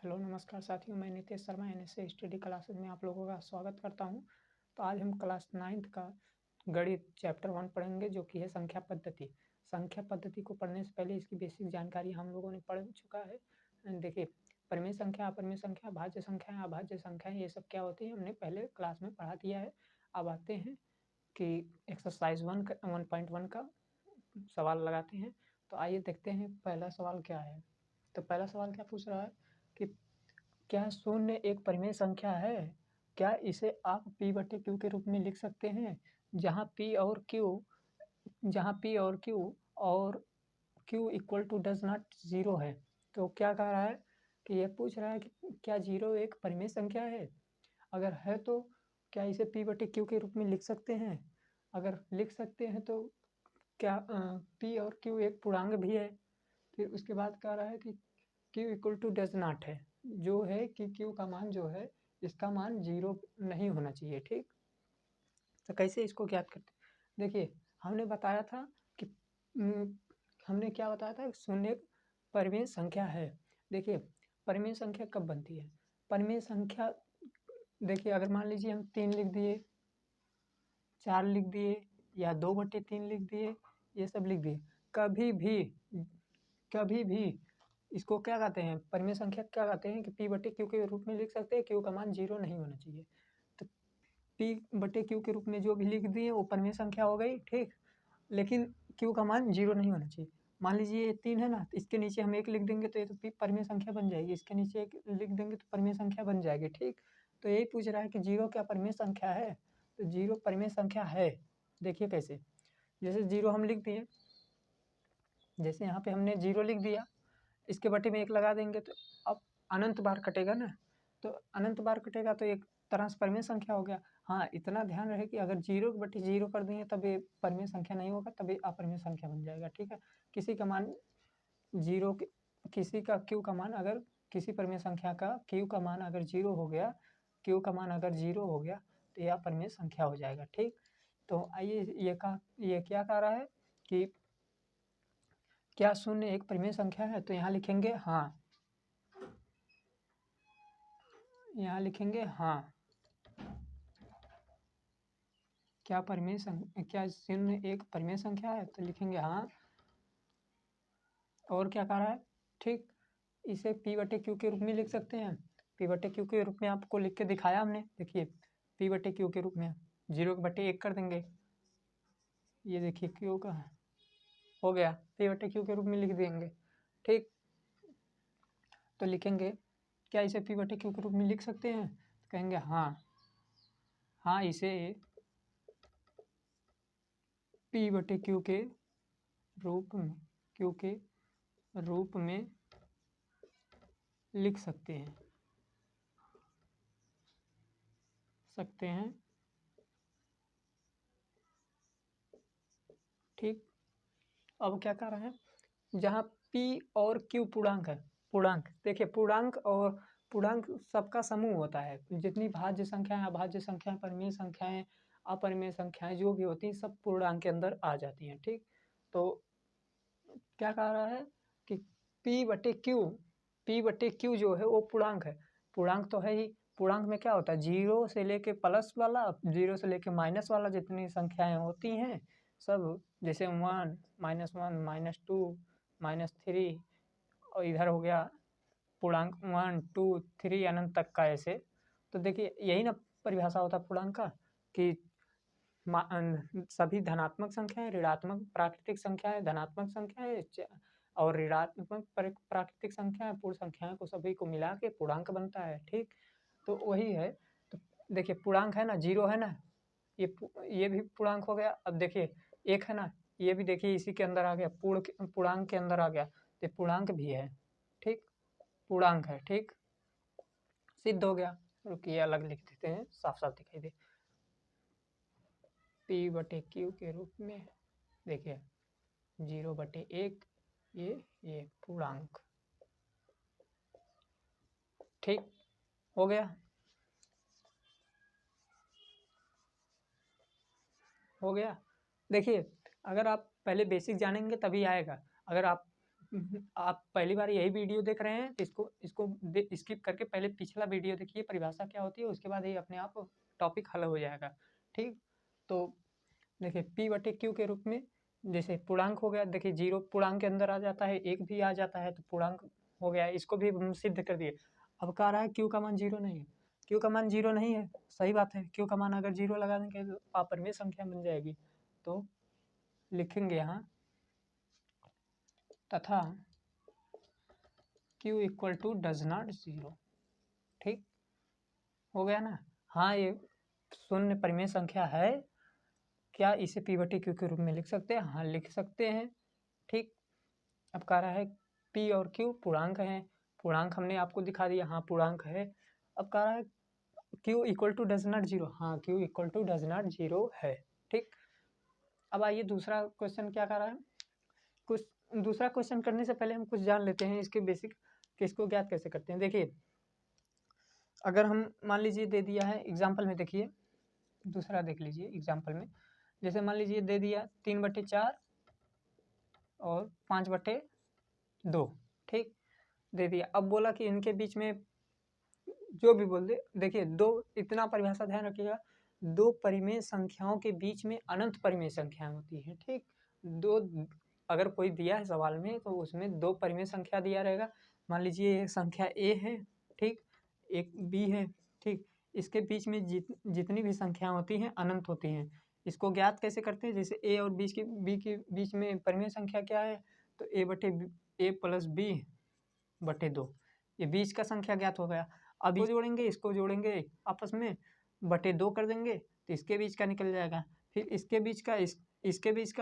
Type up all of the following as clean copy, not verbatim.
Hello नमस्कार साथियों, मैं Nitesh Sharma NSA study classes में आप लोगों का स्वागत करता हूं। तो आज हम क्लास 9th का गणित चैप्टर 1 पढ़ेंगे, जो कि है संख्या पद्धति। संख्या पद्धति को पढ़ने से पहले इसकी बेसिक जानकारी हम लोगों ने पढ़ चुका है। देखिए, परिमेय संख्या, अपरिमेय संख्या, भाज्य संख्या, अभाज्य संख्याएं, ये सब क्या होती है हमने पहले क्लास में पढ़ा दिया है। अब आते हैं कि एक्सरसाइज 1.1 का सवाल लगाते हैं। तो आइए देखते हैं पहला सवाल क्या है। तो पहला सवाल क्या पूछ रहा है कि क्या शून्य एक परिमेय संख्या है? क्या इसे आप p/q के रूप में लिख सकते हैं, जहाँ p और q equal to does not zero है। तो क्या कह रहा है कि यह पूछ रहा है कि क्या जीरो एक परिमेय संख्या है? अगर है तो क्या इसे p/q के रूप में लिख सकते हैं? अगर लिख सकते हैं तो क्या p और q एक पूर्णांक भी है? फिर उसके बाद कह रहा है कि q equal to does not है, जो है कि q का मान जो है इसका मान जीरो नहीं होना चाहिए। ठीक, तो कैसे इसको ज्ञात करते? देखिए, हमने बताया था कि हमने क्या बताया था, शून्य परिमेय संख्या है। देखिए, परिमेय संख्या कब बनती है? परिमेय संख्या, देखिए, अगर मान लीजिए हम 3 लिख दिए, 4 लिख दिए, या 2/3 लिख दिए, ये सब लिख दिए, कभी भी इसको क्या कहते हैं, परिमेय संख्या क्या कहते हैं कि p/q के रूप में लिख सकते हैं। q का मान जीरो नहीं होना चाहिए। तो p/q के रूप में जो भी लिख दिए वो परिमेय संख्या हो गई, ठीक। लेकिन q का मान जीरो नहीं होना चाहिए। मान लीजिए ये 3 है ना, तो इसके नीचे हम 1 लिख देंगे तो ये तो परिमेय संख्या बन जाएगी। इसके नीचे 1 लिख देंगे तो परिमेय संख्या बन जाएगी, ठीक। तो यही पूछ रहा है कि जीरो क्या परिमेय संख्या है? तो जीरो परिमेय संख्या है। देखिए कैसे, जैसे जीरो हम लिख दिए, जैसे यहाँ पे हमने जीरो लिख दिया, इसके बटे में 1 लगा देंगे तो अब अनंत बार कटेगा ना। तो अनंत बार कटेगा तो एक तरह से परिमेय संख्या हो गया। हाँ, इतना ध्यान रहे कि अगर 0/0 कर देंगे तब ये परिमेय संख्या नहीं होगा, तब ये अपरिमेय संख्या बन जाएगा, ठीक है। किसी का मान जीरो के किसी का q का मान अगर किसी परिमेय संख्या का q का मान अगर जीरो हो गया, तो यह अपरिमेय संख्या हो जाएगा, ठीक। तो आइए ये क्या कह रहा है कि क्या शून्य एक परिमेय संख्या है? तो यहाँ लिखेंगे हाँ, यहाँ लिखेंगे हाँ। क्या शून्य एक परिमेय संख्या है? तो लिखेंगे हाँ। और क्या कह रहा है, ठीक, इसे p/q के रूप में लिख सकते हैं। p/q के रूप में आपको लिख के दिखाया हमने। देखिए, p/q के रूप में 0/1 कर देंगे, ये देखिए q का हो गया, p/q के रूप में लिख देंगे, ठीक। तो लिखेंगे क्या इसे p/q के रूप में लिख सकते हैं? तो कहेंगे हाँ, इसे p/q के रूप में लिख सकते हैं, ठीक। अब क्या कर रहे हैं, जहाँ p और q पूर्णांक, देखिए पूर्णांक सबका समूह होता है। जितनी भाज्य संख्याएं, अभाज्य संख्याएं, परिमेय संख्याएं, अपरिमेय संख्याएं जो भी होती हैं, सब पूर्णांक के अंदर आ जाती हैं, ठीक। तो क्या कह रहा है कि p/q जो है वो पूर्णांक है। पूर्णांक तो है ही, पूर्णांक में क्या होता है, 0 से लेके प्लस वाला, 0 से लेके माइनस वाला जितनी संख्याएं होती हैं सब, जैसे 1, -1, -2, -3, और इधर हो गया पूर्णांक 1, 2, 3 अनंत तक का, ऐसे। तो देखिए यही ना परिभाषा होता है पूर्णांक का, कि सभी धनात्मक संख्याएं, ऋणात्मक प्राकृतिक संख्याएं, धनात्मक संख्याएं और ऋणात्मक प्राकृतिक संख्याएं, पूर्ण संख्याएं को सभी को मिला के पूर्णांक बनता है, ठीक। तो वही है। तो देखिए पूर्णांक है ना, 0 है ना, ये भी पूर्णांक हो गया। अब देखिए 1 है ना, ये भी देखिए इसी के अंदर आ गया, पूर्णांक के अंदर आ गया, तो पूर्णांक भी है, ठीक, पूर्णांक है, ठीक, सिद्ध हो गया। रुकिए अलग लिख देते हैं, साफ साफ दिखाई दे। p/q के रूप में, देखिए 0/1, ये पूर्णांक, ठीक हो गया, देखिए अगर आप पहले बेसिक जानेंगे तभी आएगा। अगर आप आप पहली बार यही वीडियो देख रहे हैं तो इसको स्किप करके पहले पिछला वीडियो देखिए, परिभाषा क्या होती है, उसके बाद ही अपने आप टॉपिक हल हो जाएगा। ठीक, तो देखिए पी बटे क्यू के रूप में जैसे पूर्णांक हो गया, देखिए 0 पूर्णांक के अंदर आ जाता है, 1 भी आ जाता है तो पूर्णांक हो गया, इसको भी हम सिद्ध कर दिए। अब कह रहा है क्यू का मान 0 नहीं है, क्यू का मान 0 नहीं है, सही बात है, क्यू का मान अगर 0 लगा देंगे तो अपरिमेय संख्या बन जाएगी। तो लिखेंगे यहाँ तथा q equal to does not 0। ठीक हो गया ना। हाँ, ये शून्य परिमेय संख्या है, क्या इसे p बटे q के रूप में लिख सकते हैं? हाँ, लिख सकते हैं। ठीक, अब कह रहा है p और q पूर्णांक हैं, पूर्णांक हमने आपको दिखा दिया, हाँ पूर्णांक है। अब कह रहा है q equal to does not 0, हाँ q equal to does not 0 है। ठीक, अब आइए दूसरा क्वेश्चन क्या कर रहा है। कुछ दूसरा क्वेश्चन करने से पहले हम कुछ जान लेते हैं इसके बेसिक, कि इसको ज्ञात कैसे करते हैं। देखिए अगर हम मान लीजिए दे दिया है एग्जाम्पल में, देखिए दूसरा देख लीजिए एग्जाम्पल में, जैसे मान लीजिए दे दिया 3/4 और 5/2। ठीक, दे दिया, अब बोला कि इनके बीच में जो भी बोल दे, देखिए दो, इतना परिभाषा ध्यान रखिएगा, दो परिमेय संख्याओं के बीच में अनंत परिमेय संख्याएं होती हैं। ठीक, दो, अगर कोई दिया है सवाल में तो उसमें दो परिमेय संख्या दिया रहेगा, मान लीजिए संख्या ए है, ठीक, एक बी है। ठीक, इसके बीच में जितनी भी संख्या होती हैं अनंत होती हैं। इसको ज्ञात कैसे करते हैं, जैसे ए और बी के बीच में परिमेय संख्या क्या है, तो ए प्लस बी बटे 2, ये बीच का संख्या ज्ञात हो गया। अब इसको जोड़ेंगे आपस में, बटे 2 कर देंगे तो इसके बीच का निकल जाएगा, फिर इसके बीच का इसके बीच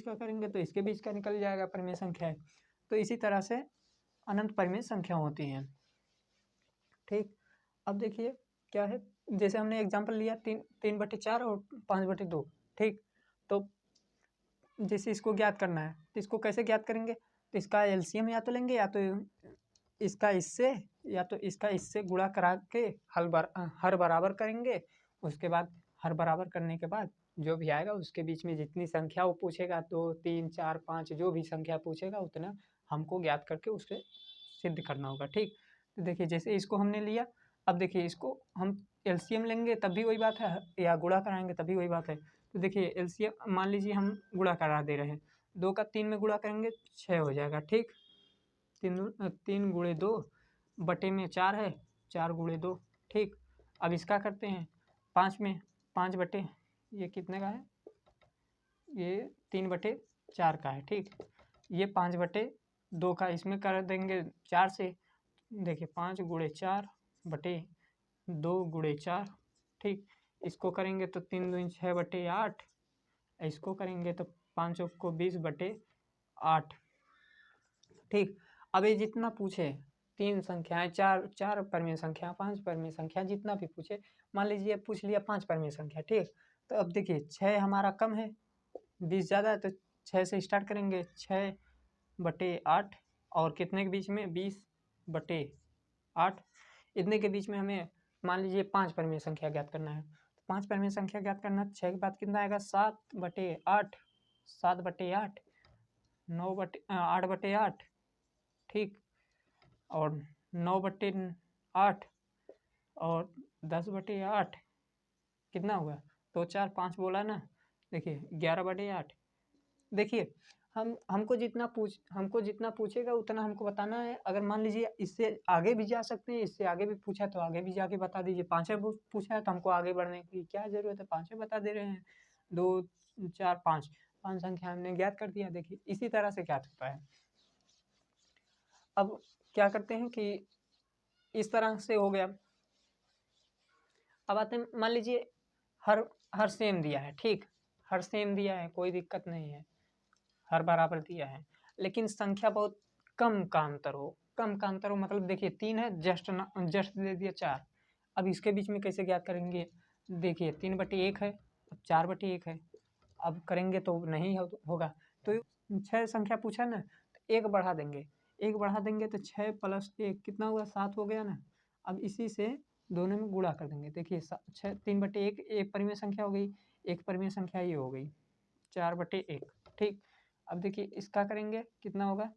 का करेंगे तो इसके बीच का निकल जाएगा परिमेय संख्या है। तो इसी तरह से अनंत परिमेय संख्या होती हैं। ठीक, अब देखिए क्या है, जैसे हमने एग्जांपल लिया 3/4 और 5/2। ठीक, तो जैसे इसको ज्ञात करना है तो इसको कैसे ज्ञात करेंगे, तो इसका एलसीएम या तो लेंगे, या तो इसका इससे गुणा करा के हर बराबर करेंगे। उसके बाद हर बराबर करने के बाद जो भी आएगा उसके बीच में जितनी संख्या वो पूछेगा, 2 3 4 5 जो भी संख्या पूछेगा उतना हमको ज्ञात करके उसके सिद्ध करना होगा। ठीक, तो देखिए जैसे इसको हमने लिया, अब देखिए इसको हम एलसीएम लेंगे तब भी वही बात है, या गुणा कराएंगे तभी वही बात है। तो देखिए एलसीएम मान लीजिए हम गुणा करा दे रहे हैं, 2 का 3 में गुणा करेंगे 6 हो जाएगा। ठीक, 3 गुणे 2 बटे में 4 है, 4 गुणे 2। ठीक, अब इसका करते हैं 5 में, 5 बटे, ये कितने का है, ये 3/4 का है। ठीक, ये 5/2 का इसमें कर देंगे 4 से, देखिए 5 गुणे 4 बटे 2 गुणे 4। ठीक, इसको करेंगे तो 3 दूनी 6/8, इसको करेंगे तो 5 चौक को 20/8। ठीक, अब ये जितना पूछे, 3 संख्याएं, 4 परिमेय संख्या, 5 परिमेय संख्या, जितना भी पूछे, मान लीजिए पूछ लिया 5 परिमेय संख्या। ठीक, तो अब देखिए 6 हमारा कम है, 20 ज़्यादा है, तो 6 से स्टार्ट करेंगे, 6/8 और कितने के बीच में, 20/8, इतने के बीच में हमें मान लीजिए 5 परिमेय संख्या ज्ञात करना है। तो 5 परिमेय संख्या ज्ञात करना, 6 के बाद कितना आएगा, 7/8, 7/8, 8/8। ठीक, और 9/8 और 10/8 कितना हुआ, 2 4 5 बोला ना, देखिए 11/8। देखिए हमको जितना पूछेगा उतना हमको बताना है। अगर मान लीजिए इससे आगे भी जा सकते हैं, इससे आगे भी पूछा तो आगे भी जाके बता दीजिए, 5 पूछा है तो हमको आगे बढ़ने की क्या जरूरत है, 5 बता दे रहे हैं, 2 4 5 संख्या हमने ज्ञात कर दिया। देखिए इसी तरह से ज्ञात होता है। अब क्या करते हैं कि इस तरह से हो गया। अब आते हैं, मान लीजिए हर सेम दिया है। ठीक, हर सेम दिया है, कोई दिक्कत नहीं है, हर बराबर दिया है, लेकिन संख्या बहुत कम का अंतर हो, मतलब देखिए 3 है, जस्ट दे दिया 4। अब इसके बीच में कैसे ज्ञात करेंगे, देखिए 3/1 है, अब 4/1 है, अब करेंगे तो नहीं होगा, तो 6 संख्या पूछा ना, तो 1 बढ़ा देंगे, 1 बढ़ा देंगे तो 6 + 1 कितना हुआ, 7 हो गया ना। अब इसी से दोनों में गुणा कर देंगे, देखिए 3/1 एक परिमेय संख्या हो गई, एक परिमेय संख्या ये हो गई 4/1। ठीक, अब देखिए इसका करेंगे कितना होगा,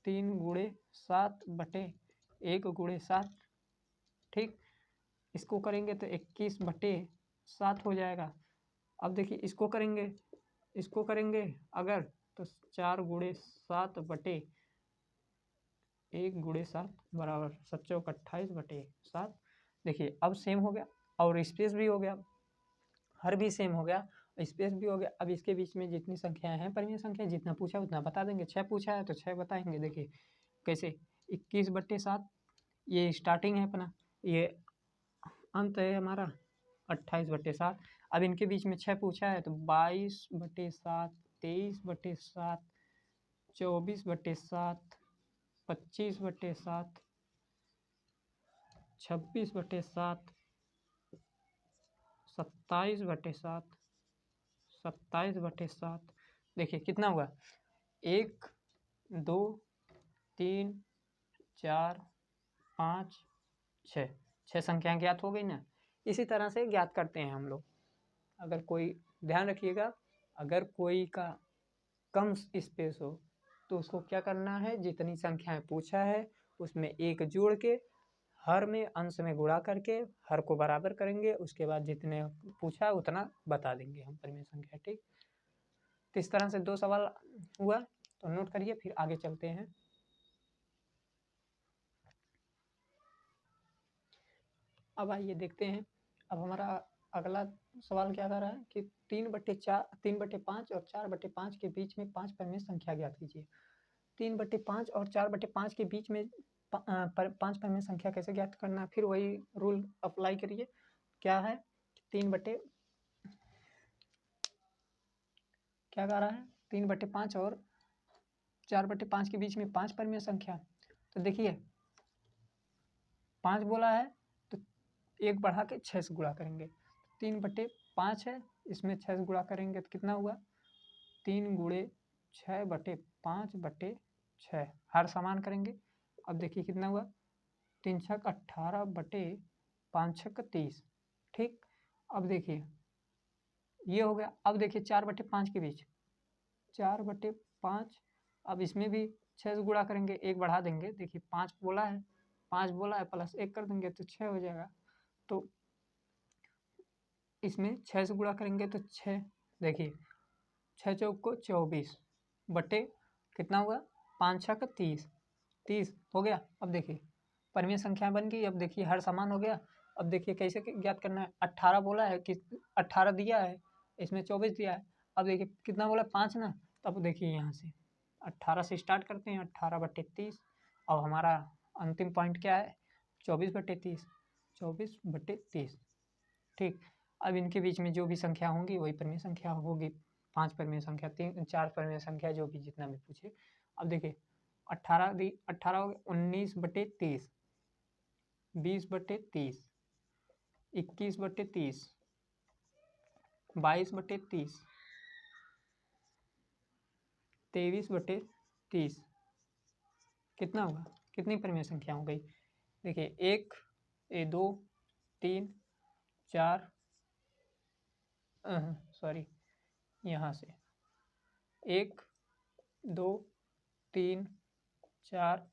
3 गुणे 7/1 × 7, ठीक। इसको करेंगे तो 21/7 हो जाएगा। अब देखिए इसको करेंगे अगर तो 4 गुणे 7/1 × 7 बराबर 7 × 28/7। देखिए अब सेम हो गया और स्पेस भी हो गया, हर भी सेम हो गया, स्पेस भी हो गया। अब इसके बीच में जितनी संख्याएं हैं परिमेय संख्या, जितना पूछा उतना बता देंगे। 6 पूछा है तो 6 बताएंगे। देखिए कैसे, 21/7 ये स्टार्टिंग है अपना, ये अंत है हमारा 28/7। अब इनके बीच में 6 पूछा है तो 22/7, 23/7, 24/7, 25/7, 26/7, 27/7, 27/7। देखिए कितना हुआ, 1 2 3 4 5 6, 6 संख्याएं ज्ञात हो गई ना। इसी तरह से ज्ञात करते हैं हम लोग। अगर कोई, ध्यान रखिएगा, अगर कोई का कम स्पेस हो तो उसको क्या करना है, जितनी संख्याएं पूछा है उसमें 1 जोड़ के हर में अंश में गुणा करके हर को बराबर करेंगे, उसके बाद जितने पूछा उतना बता देंगे हम परिमेय संख्या, ठीक। तो इस तरह से 2 सवाल हुआ, तो नोट करिए, फिर आगे चलते हैं। अब आइए देखते हैं, अब हमारा अगला सवाल क्या कर रहा है कि 3/5 और 4/5 के बीच में 5 परिमेय संख्या ज्ञात कीजिए। 3/5 और 4/5 के बीच में 5 परिमेय संख्या कैसे ज्ञात करना है, फिर वही रूल अप्लाई करिए। क्या है, क्या कह रहा है, 3/5 और 4/5 के बीच में 5 परिमेय संख्या। तो देखिए 5 बोला है तो 1 बढ़ा के 6 से गुणा करेंगे। 3/5 है, इसमें 6 से गुणा करेंगे तो कितना हुआ, 3 गुणे 6/5/6, हर समान करेंगे। अब देखिए कितना हुआ, 3 छक 18/5 छक 30, ठीक। अब देखिए ये हो गया। अब देखिए 4/5 के बीच 4/5, अब इसमें भी 6 से गुणा करेंगे, 1 बढ़ा देंगे। देखिए 5 बोला है प्लस 1 कर देंगे तो 6 हो जाएगा। तो इसमें 6 से गुणा करेंगे तो 6, देखिए 6 चौक को 24 बटे कितना हुआ, 5 छक 30 हो गया। अब देखिए परिमेय संख्या बन गई। अब देखिए हर समान हो गया। अब देखिए कैसे ज्ञात करना है, 18 बोला है कि 18 दिया है, इसमें 24 दिया है। अब देखिए कितना बोला, 5 ना। तब देखिए यहाँ से 18 से स्टार्ट करते हैं, 18/30। अब हमारा अंतिम पॉइंट क्या है, 24/30, 24/30, ठीक। अब इनके बीच में जो भी संख्या होंगी वही परिमेय संख्या होगी। 5 परिमेय संख्या, 3 4 परिमेय संख्या, जो भी जितना भी पूछे। अब देखिए 18 हो गया, 19/30, 20/30, 21/30, 22/30, 23/30, कितना हुआ, कितनी परिमेय संख्या हो गई। देखिए 1 2 3 4, सॉरी, यहाँ से 1 2 3 4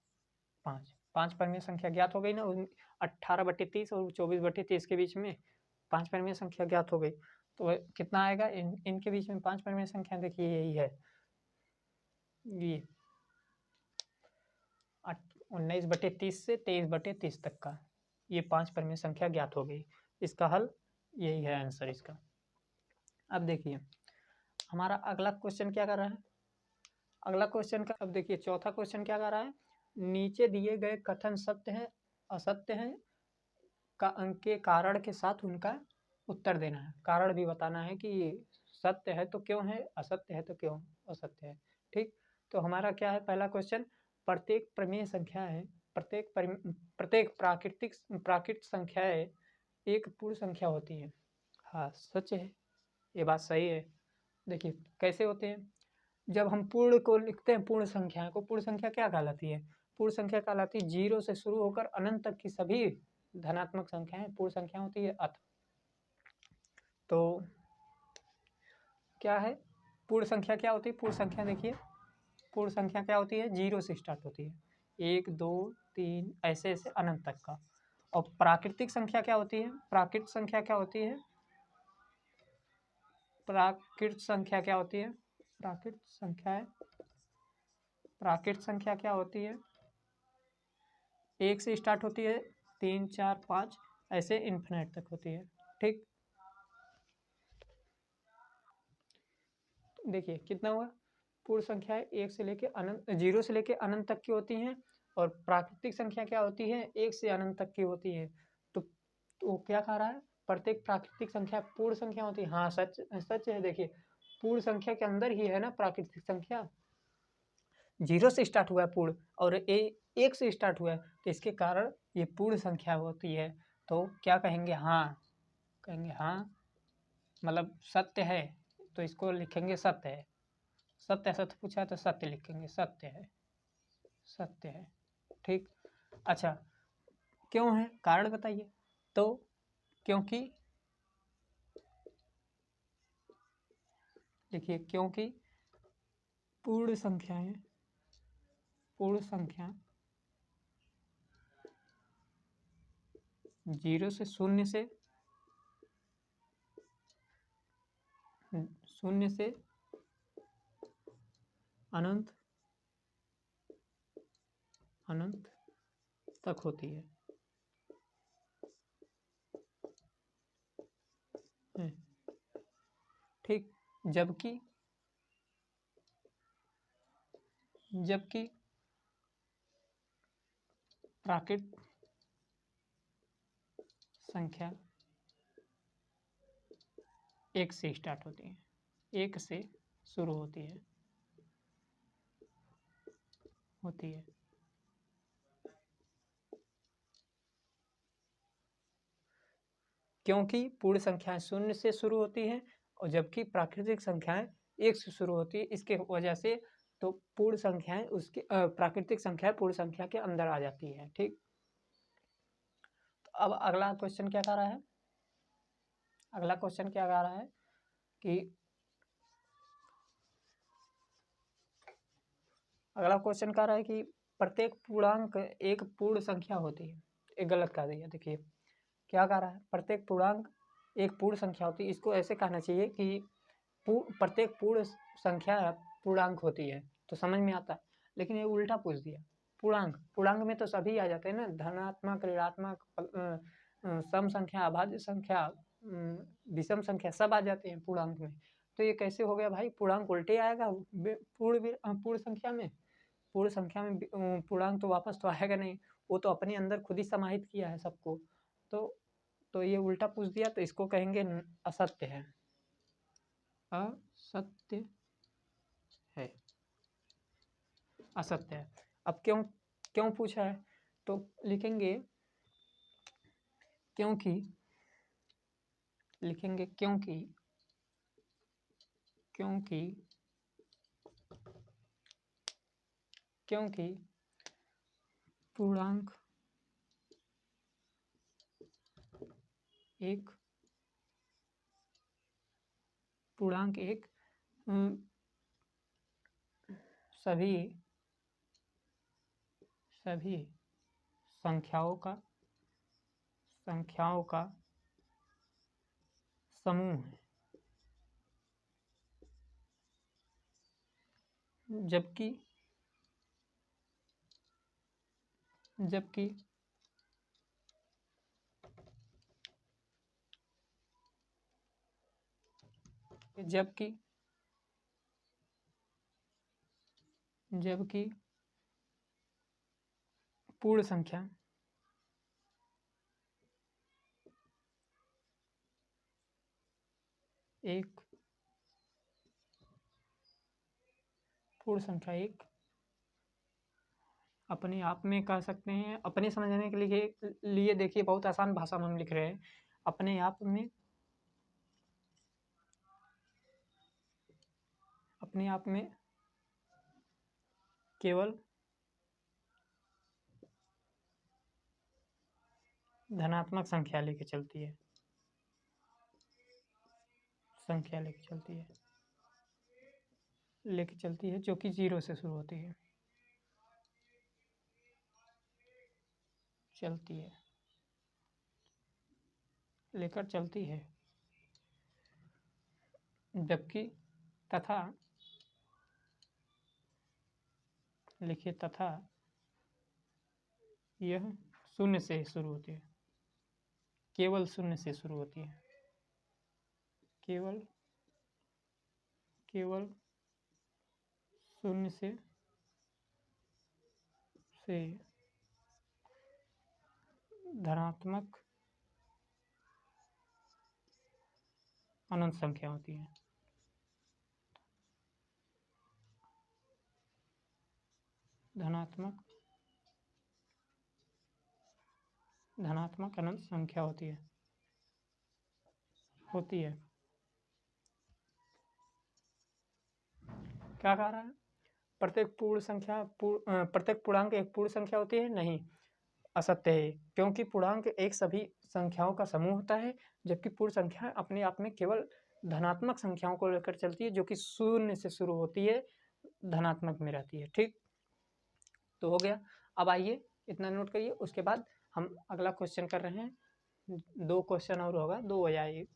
5 परिमेय संख्या ज्ञात हो गई ना। 18/30 और 24/30 के बीच में 5 परिमेय संख्या ज्ञात हो गई। तो कितना आएगा, इनके बीच में 5 परिमेय संख्या, देखिए यही है, ये 19/30 से 23/30 तक का, ये 5 परिमेय संख्या ज्ञात हो गई। इसका हल यही है, आंसर इसका। अब देखिए हमारा अगला क्वेश्चन क्या कर रहा है, अगला क्वेश्चन का, अब देखिए चौथा क्वेश्चन क्या कर रहा है, नीचे दिए गए कथन सत्य है असत्य है के कारण के साथ उनका उत्तर देना है। कारण भी बताना है कि सत्य है तो क्यों है, असत्य है तो क्यों असत्य है, ठीक। तो हमारा क्या है, पहला क्वेश्चन, प्रत्येक परिमेय संख्या है, प्रत्येक प्राकृतिक संख्याएं एक पूर्ण संख्या होती है। हाँ सच है, ये बात सही है। देखिए कैसे होते हैं, जब हम पूर्ण को लिखते हैं, पूर्ण संख्या को, पूर्ण संख्या क्या कहलाती है, पूर्ण संख्या कहलाती है 0 से शुरू होकर अनंत तक की सभी धनात्मक संख्याएं पूर्ण संख्या होती है। तो क्या है पूर्ण संख्या, क्या होती है पूर्ण संख्या, देखिए पूर्ण संख्या क्या होती है? 0 से स्टार्ट होती है, 1 2 3 ऐसे ऐसे अनंत तक का। और प्राकृतिक संख्या क्या होती है? प्राकृत संख्या क्या होती है? प्राकृत संख्या क्या होती है? प्राकृत संख्या है, प्राकृत संख्या क्या होती है? 1 से स्टार्ट होती है, 3 4 5 ऐसे इन्फिनिट तक होती है। ठीक, देखिए कितना हुआ? पूर्ण संख्याएं 1 से लेके अनंत, 0 से लेके अनंत तक की होती हैं, और प्राकृतिक संख्या क्या होती है? 1 से अनंत तक की होती है। तो क्या कह रहा है? प्रत्येक प्राकृतिक संख्या पूर्ण संख्या होती है। हाँ, सच सच है। देखिए, पूर्ण संख्या के अंदर ही है ना प्राकृतिक संख्या। 0 से स्टार्ट हुआ है पूर्ण, और 1 से स्टार्ट हुआ है, तो इसके कारण ये पूर्ण संख्या होती है। तो क्या कहेंगे? हाँ कहेंगे, हाँ मतलब सत्य है, तो इसको लिखेंगे सत्य है। सत्य सत्य पूछा है तो सत्य लिखेंगे, सत्य है, सत्य है। ठीक, अच्छा क्यों है? कारण बताइए। तो क्योंकि, देखिए क्योंकि पूर्ण संख्याएं, पूर्ण संख्या 0 से शून्य से, शून्य से अनंत, अनंत तक होती है। ठीक, जबकि जबकि प्राकृत संख्या 1 से स्टार्ट होती है, 1 से शुरू होती है, होती है। क्योंकि पूर्ण संख्याएं शून्य से शुरू होती हैं, और जबकि प्राकृतिक संख्याएं 1 से शुरू होती है, इसके वजह से तो पूर्ण संख्याएं उसके प्राकृतिक संख्याएं पूर्ण संख्या के अंदर आ जाती है। ठीक, तो अब अगला क्वेश्चन क्या कह रहा है? अगला क्वेश्चन क्या कह रहा है कि, अगला क्वेश्चन कह रहा है कि प्रत्येक पूर्णांक एक पूर्ण संख्या होती है। एक गलत कह दिया। देखिए क्या कह रहा है? प्रत्येक पूर्णांक एक पूर्ण संख्या होती है। इसको ऐसे कहना चाहिए कि प्रत्येक पूर्ण संख्या पूर्णांक होती है, तो समझ में आता है। लेकिन ये उल्टा पूछ दिया। पूर्णांक, पूर्णांक में तो सभी आ जाते हैं ना, धनात्मक, ऋणात्मक, सम संख्या, अभाज्य संख्या, विषम संख्या, सब आ जाते हैं पूर्णांक में। तो ये कैसे हो गया भाई? पूर्णांक उल्टे आएगा पूर्ण संख्या में। पूर्ण संख्या में पूर्णांक तो वापस तो आएगा नहीं, वो तो अपने अंदर खुद ही समाहित किया है सबको। तो ये उल्टा पूछ दिया, तो इसको कहेंगे असत्य है, असत्य है, असत्य है। अब क्यों क्यों पूछा है? तो लिखेंगे क्योंकि, लिखेंगे क्योंकि, क्योंकि क्योंकि पूर्णांक एक, पूर्णांक एक सभी सभी संख्याओं का समूह है। जबकि जबकि जबकि जबकि पूर्ण संख्या एक, पूर्ण संख्या एक अपने आप में कह सकते हैं, अपने समझने के लिए देखिए बहुत आसान भाषा में हम लिख रहे हैं। अपने आप में, अपने आप में केवल धनात्मक संख्या लेके चलती है, संख्या लेके चलती है। लेके चलती है, जो कि 0 से शुरू होती है, चलती है, लेकर चलती है। जबकि तथा, लिखिए तथा, यह शून्य से शुरू होती है, केवल शून्य से शुरू होती है, केवल शून्य से धनात्मक अनंत संख्या होती है। धनात्मक अनंत संख्या होती है। क्या कह रहा है? प्रत्येक पूर्णांक एक पूर्ण संख्या होती है? नहीं, असत्य है, क्योंकि पूर्णांक एक सभी संख्याओं का समूह होता है, जबकि पूर्ण संख्या अपने आप में केवल धनात्मक संख्याओं को लेकर चलती है, जो कि शून्य से शुरू होती है, धनात्मक में रहती है। ठीक, तो हो गया। अब आइए इतना नोट करिए, उसके बाद हम अगला क्वेश्चन कर रहे हैं। 2 क्वेश्चन और होगा, 2 या 1,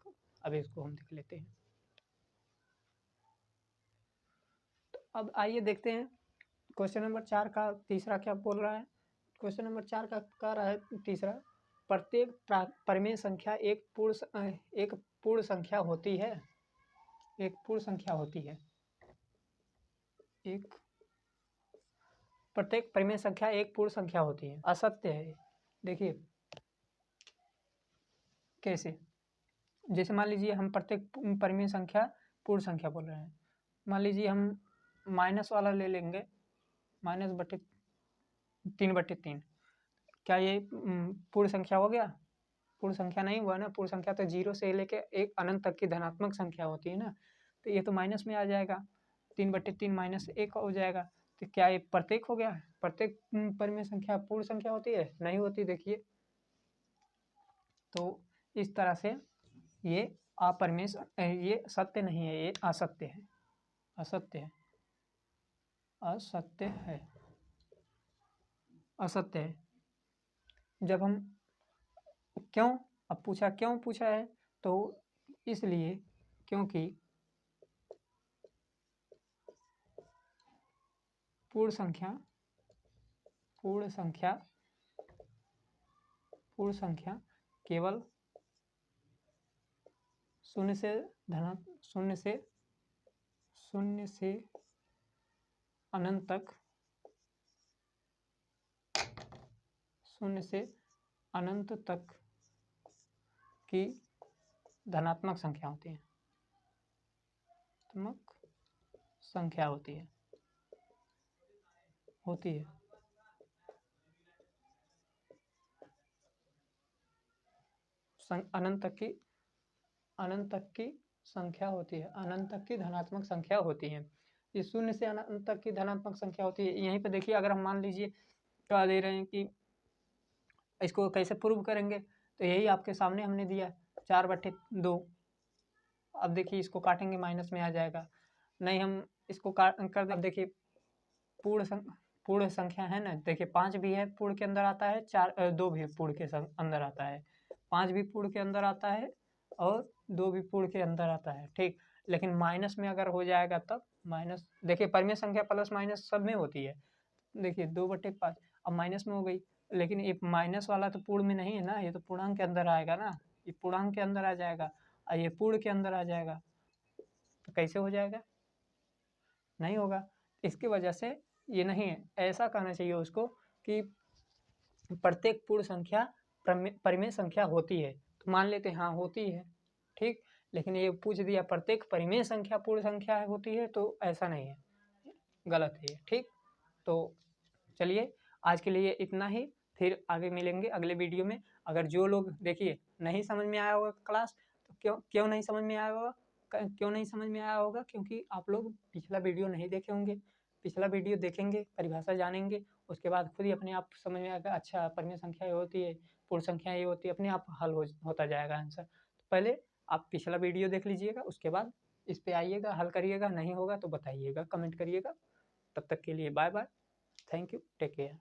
अब इसको हम देख लेते हैं। तो अब आइए देखते हैं क्वेश्चन नंबर 4 का तीसरा क्या बोल रहा है। क्वेश्चन नंबर 4 का कह रहा है तीसरा, प्रत्येक परिमेय संख्या एक पूर्ण संख्या होती है। एक पूर्ण संख्या होती है। प्रत्येक परिमेय संख्या एक पूर्ण संख्या होती है। असत्य है। देखिए कैसे, जैसे मान लीजिए हम प्रत्येक परिमेय संख्या पूर्ण संख्या बोल रहे हैं। मान लीजिए हम माइनस वाला ले लेंगे, -3/3। क्या ये पूर्ण संख्या हो गया? पूर्ण संख्या नहीं हुआ ना। पूर्ण संख्या तो 0 से लेके एक अनंत तक की धनात्मक संख्या होती है ना, तो ये तो माइनस में आ जाएगा। 3/3 -1 हो जाएगा। तो क्या ये प्रत्येक हो गया? प्रत्येक परिमेय संख्या पूर्ण संख्या होती है? नहीं होती। देखिए, तो इस तरह से ये अपरिमेय, ये सत्य नहीं है, ये असत्य है। असत्य है। असत्य है। असत्य है। जब हम क्यों, अब पूछा क्यों पूछा है, तो इसलिए क्योंकि पूर्ण संख्या केवल शून्य से अनंत तक, शून्य से अनंत तक की धनात्मक संख्या होती है। धनात्मक संख्या होती है। अनंत तक की संख्या होती है। अनंत तक की धनात्मक संख्या होती है। ये शून्य से अनंत तक की धनात्मक संख्या होती है। यहीं पे देखिए, अगर हम मान लीजिए क्या दे रहे हैं कि इसको कैसे प्रूव करेंगे, तो यही आपके सामने हमने दिया 4/2। अब देखिए इसको काटेंगे, माइनस में आ जाएगा। नहीं, हम इसको कर दे। देखिए पूर्ण संख्या है ना, देखिए 5 भी है पूर्ण के अंदर आता है, 2 भी पूर्ण के अंदर आता है, 5 भी पूर्ण के अंदर आता है और 2 भी पूर्ण के अंदर आता है। ठीक, लेकिन माइनस में अगर हो जाएगा तब माइनस, देखिए परिमेय संख्या प्लस माइनस सब में होती है। देखिए 2/5 अब माइनस में हो गई, लेकिन ये माइनस वाला तो पूर्ण में नहीं है ना, ये तो पूर्णांक के अंदर आएगा ना, ये पूर्णांक के अंदर आ जाएगा और ये पूर्ण के अंदर आ जाएगा, तो कैसे हो जाएगा? नहीं होगा। इसकी वजह से ये नहीं है। ऐसा कहना चाहिए उसको कि प्रत्येक पूर्ण संख्या परिमेय संख्या होती है, तो मान लेते हैं हाँ होती है। ठीक, लेकिन ये पूछ दिया प्रत्येक परिमेय संख्या पूर्ण संख्या होती है, तो ऐसा नहीं है, गलत है ये। ठीक, तो चलिए आज के लिए इतना ही, फिर आगे मिलेंगे अगले वीडियो में। अगर जो लोग देखिए नहीं समझ में आया होगा क्लास, तो क्यों नहीं समझ में आया होगा? क्योंकि आप लोग पिछला वीडियो नहीं देखे होंगे। पिछला वीडियो देखेंगे, परिभाषा जानेंगे, उसके बाद खुद ही अपने आप समझ में आएगा, अच्छा परिमेय संख्या ये होती है, पूर्ण संख्या ये होती है, अपने आप हल होता जाएगा आंसर। तो पहले आप पिछला वीडियो देख लीजिएगा, उसके बाद इस पे आइएगा, हल करिएगा, नहीं होगा तो बताइएगा, कमेंट करिएगा। तब तक के लिए bye bye, thank you, take care.